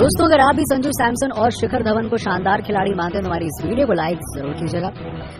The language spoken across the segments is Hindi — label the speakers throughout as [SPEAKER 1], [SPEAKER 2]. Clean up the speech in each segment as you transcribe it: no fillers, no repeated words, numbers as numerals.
[SPEAKER 1] दोस्तों, अगर आप भी संजू सैमसन और शिखर धवन को शानदार खिलाड़ी मानते हैं तो हमारी इस वीडियो को लाइक जरूर कीजिएगा।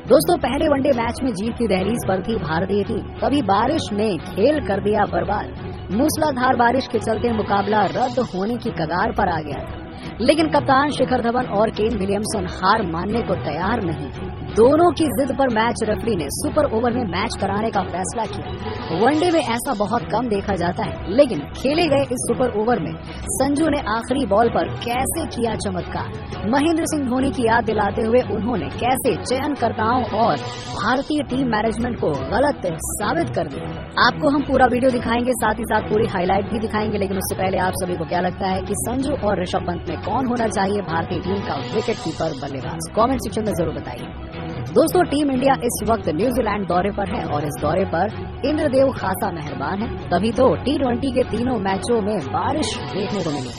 [SPEAKER 1] दोस्तों, पहले वनडे मैच में जीत की दहलीज पर थी भारतीय टीम, तभी बारिश ने खेल कर दिया बर्बाद। मूसलाधार बारिश के चलते मुकाबला रद्द होने की कगार पर आ गया था, लेकिन कप्तान शिखर धवन और केन विलियमसन हार मानने को तैयार नहीं थे। दोनों की जिद पर मैच रेफरी ने सुपर ओवर में मैच कराने का फैसला किया। वनडे में ऐसा बहुत कम देखा जाता है, लेकिन खेले गए इस सुपर ओवर में संजू ने आखिरी बॉल पर कैसे किया चमत्कार। महेंद्र सिंह धोनी की याद दिलाते हुए उन्होंने कैसे चयनकर्ताओं और भारतीय टीम मैनेजमेंट को गलत साबित कर दिया। आपको हम पूरा वीडियो दिखाएंगे, साथ ही साथ पूरी हाईलाइट भी दिखाएंगे, लेकिन उससे पहले आप सभी को क्या लगता है कि संजू और ऋषभ पंत में कौन होना चाहिए भारतीय टीम का विकेट कीपर बल्लेबाज? कमेंट सेक्शन में जरूर बताइए। दोस्तों, टीम इंडिया इस वक्त न्यूजीलैंड दौरे पर है और इस दौरे पर इंद्रदेव खासा मेहरबान है, तभी तो T20 के तीनों मैचों में बारिश देखने को मिली।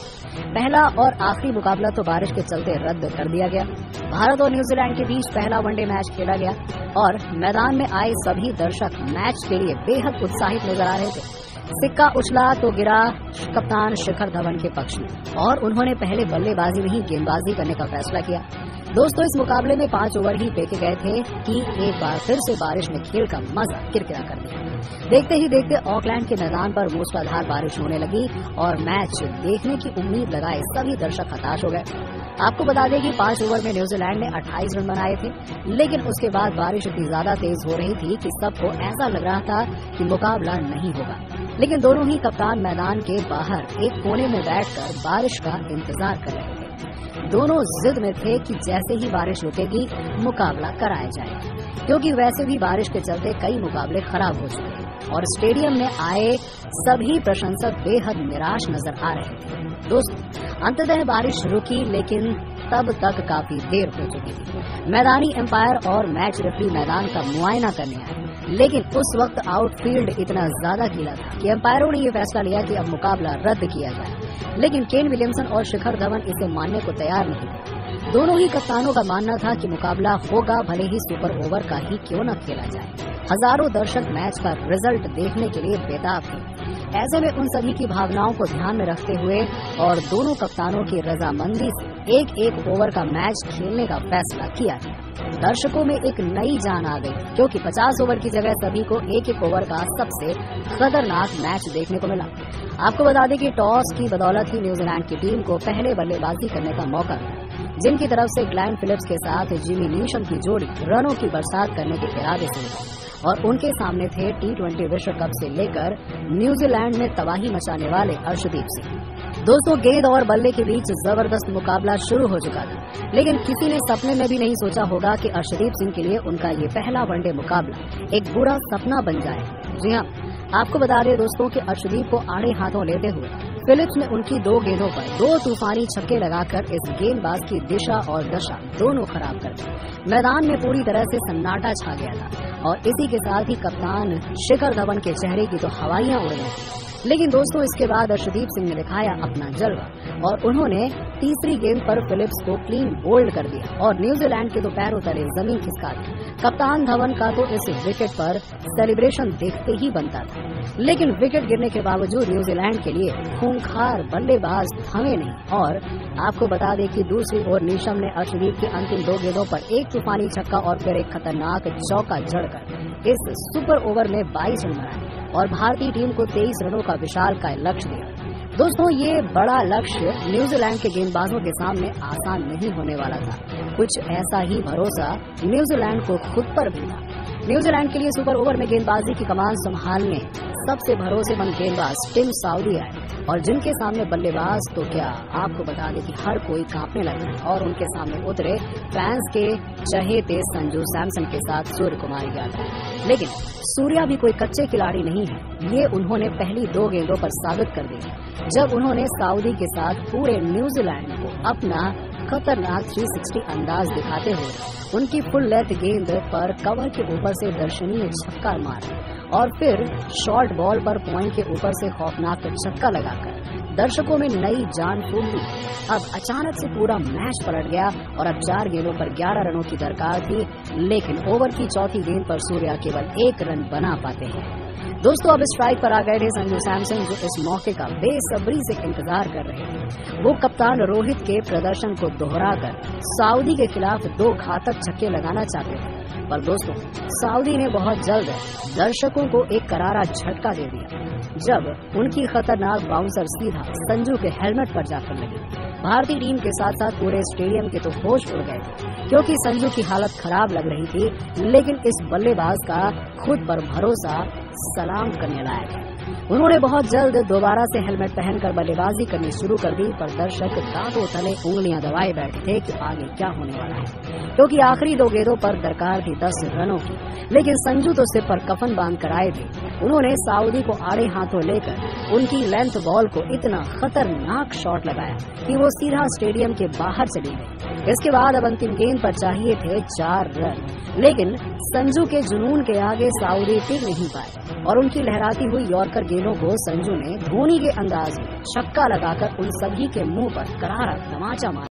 [SPEAKER 1] पहला और आखिरी मुकाबला तो बारिश के चलते रद्द कर दिया गया। भारत और न्यूजीलैंड के बीच पहला वनडे मैच खेला गया और मैदान में आए सभी दर्शक मैच के लिए बेहद उत्साहित नजर आ रहे थे। सिक्का उछला तो गिरा कप्तान शिखर धवन के पक्ष में और उन्होंने पहले बल्लेबाजी में ही गेंदबाजी करने का फैसला किया। दोस्तों, इस मुकाबले में 5 ओवर ही फेंके गए थे कि एक बार फिर से बारिश ने खेल का मजा किरकिरा कर दिया। देखते ही देखते ऑकलैंड के मैदान पर मूसलाधार बारिश होने लगी और मैच देखने की उम्मीद लगाए सभी दर्शक हताश हो गए। आपको बता दें कि 5 ओवर में न्यूजीलैंड ने 28 रन बनाए थे, लेकिन उसके बाद बारिश इतनी ज्यादा तेज हो रही थी कि सबको ऐसा लग रहा था कि मुकाबला नहीं होगा। लेकिन दोनों ही कप्तान मैदान के बाहर एक कोने में बैठकर बारिश का इंतजार कर रहे थे। दोनों जिद में थे कि जैसे ही बारिश रुकेगी मुकाबला कराया जाएगा, क्योंकि वैसे भी बारिश के चलते कई मुकाबले खराब हो चुके हैं और स्टेडियम में आए सभी प्रशंसक बेहद निराश नजर आ रहे थे। दोस्तों, अंततः बारिश रुकी, लेकिन तब तक काफी देर हो चुकी थी। मैदानी एम्पायर और मैच रेफरी मैदान का मुआयना करने आए, लेकिन उस वक्त आउटफील्ड इतना ज्यादा गीला था कि एम्पायरों ने यह फैसला लिया कि अब मुकाबला रद्द किया जाए। लेकिन केन विलियमसन और शिखर धवन इसे मानने को तैयार नहीं थे। दोनों ही कप्तानों का मानना था कि मुकाबला होगा, भले ही सुपर ओवर का ही क्यों न खेला जाए। हजारों दर्शक मैच का रिजल्ट देखने के लिए बेताब थे। ऐसे में उन सभी की भावनाओं को ध्यान में रखते हुए और दोनों कप्तानों की रजामंदी से एक ओवर का मैच खेलने का फैसला किया गया। दर्शकों में एक नई जान आ गई, क्योंकि 50 ओवर की जगह सभी को एक ओवर का सबसे खतरनाक मैच देखने को मिला। आपको बता दें कि टॉस की बदौलत ही न्यूजीलैंड की टीम को पहले बल्लेबाजी करने का मौका मिला, जिनकी तरफ से ग्लेन फिलिप्स के साथ जिमी नीशम की जोड़ी रनों की बरसात करने के इरादे से हुई और उनके सामने थे T20 विश्व कप से लेकर न्यूजीलैंड में तबाही मचाने वाले अर्शदीप सिंह। दोस्तों, गेंद और बल्ले के बीच जबरदस्त मुकाबला शुरू हो चुका था, लेकिन किसी ने सपने में भी नहीं सोचा होगा कि अर्शदीप सिंह के लिए उनका ये पहला वनडे मुकाबला एक बुरा सपना बन जाए। जी हाँ, आपको बता दें दोस्तों कि अर्शदीप को आड़े हाथों लेते हुए फिलिप्स ने उनकी 2 गेंदों पर 2 तूफानी छक्के लगाकर इस गेंदबाज की दिशा और दशा दोनों खराब कर दी। मैदान में पूरी तरह से सन्नाटा छा गया था और इसी के साथ ही कप्तान शिखर धवन के चेहरे की तो हवाइयां उड़ गई थी। लेकिन दोस्तों, इसके बाद अर्शदीप सिंह ने दिखाया अपना जलवा और उन्होंने तीसरी गेंद पर फिलिप्स को क्लीन बोल्ड कर दिया और न्यूजीलैंड के तो पैरों तले जमीन खिसका दी। कप्तान धवन का तो इस विकेट पर सेलिब्रेशन देखते ही बनता था, लेकिन विकेट गिरने के बावजूद न्यूजीलैंड के लिए खूंखार बल्लेबाज थमे नहीं। और आपको बता दें कि दूसरी ओर नीशम ने अर्शदीप की अंतिम 2 गेंदों पर एक तूफानी छक्का और फिर एक खतरनाक चौका जड़कर इस सुपर ओवर में 22 रन बनाए और भारतीय टीम को 23 रनों का विशालकाय लक्ष्य दिया। दोस्तों, ये बड़ा लक्ष्य न्यूजीलैंड के गेंदबाजों के सामने आसान नहीं होने वाला था। कुछ ऐसा ही भरोसा न्यूजीलैंड को खुद पर भी था। न्यूजीलैंड के लिए सुपर ओवर में गेंदबाजी की कमान संभालने सबसे भरोसेमंद गेंदबाज टिम साउदी आए और जिनके सामने बल्लेबाज तो क्या, आपको बता दें कि हर कोई कांपने लगा और उनके सामने उतरे फैंस के चहेते संजू सैमसन के साथ सूर्य कुमार यादव। लेकिन सूर्या भी कोई कच्चे खिलाड़ी नहीं है, ये उन्होंने पहली 2 गेंदों पर साबित कर दिया, जब उन्होंने सऊदी के साथ पूरे न्यूजीलैंड को अपना खतरनाक 360 अंदाज दिखाते हुए उनकी फुल लेंथ गेंद पर कवर के ऊपर से दर्शनीय छक्का मारा और फिर शॉर्ट बॉल पर पॉइंट के ऊपर से खौफनाक छक्का लगाकर दर्शकों में नई जान फूट दी। अब अचानक से पूरा मैच पलट गया और अब 4 गेंदों पर 11 रनों की दरकार थी, लेकिन ओवर की चौथी गेंद पर सूर्या केवल 1 रन बना पाते हैं। दोस्तों अब स्ट्राइक पर आ गए थे संजू सैमसन, जो इस मौके का बेसब्री से इंतजार कर रहे थे। वो कप्तान रोहित के प्रदर्शन को दोहराकर सऊदी के खिलाफ 2 घातक छक्के लगाना चाहते थे, पर दोस्तों सऊदी ने बहुत जल्द दर्शकों को एक करारा झटका दे दिया जब उनकी खतरनाक बाउंसर सीधा संजू के हेलमेट पर जाकर लगी। भारतीय टीम के साथ साथ पूरे स्टेडियम के तो होश उड़ गए थे, क्योंकि संजू की हालत खराब लग रही थी, लेकिन इस बल्लेबाज का खुद पर भरोसा सलाम करने लायक है। उन्होंने बहुत जल्द दोबारा से हेलमेट पहनकर बल्लेबाजी करनी शुरू कर दी, पर दर्शक दांतों तले उंगलियां दबाए बैठे थे कि आगे क्या होने वाला है, क्योंकि आखिरी 2 गेंदों पर दरकार थी 10 रनों की। लेकिन संजू तो सिर पर कफन बांध कर आए थे। उन्होंने सऊदी को आड़े हाथों लेकर उनकी लेंथ बॉल को इतना खतरनाक शॉट लगाया कि वो सीधा स्टेडियम के बाहर चली गई। इसके बाद अब अंतिम गेंद पर चाहिए थे 4 रन, लेकिन संजू के जुनून के आगे सऊदी टिक नहीं पाए और उनकी लहराती हुई यॉर्कर गेंदों को संजू ने धोनी के अंदाज में छक्का लगाकर उन सभी के मुंह पर करारा तमाचा मारा।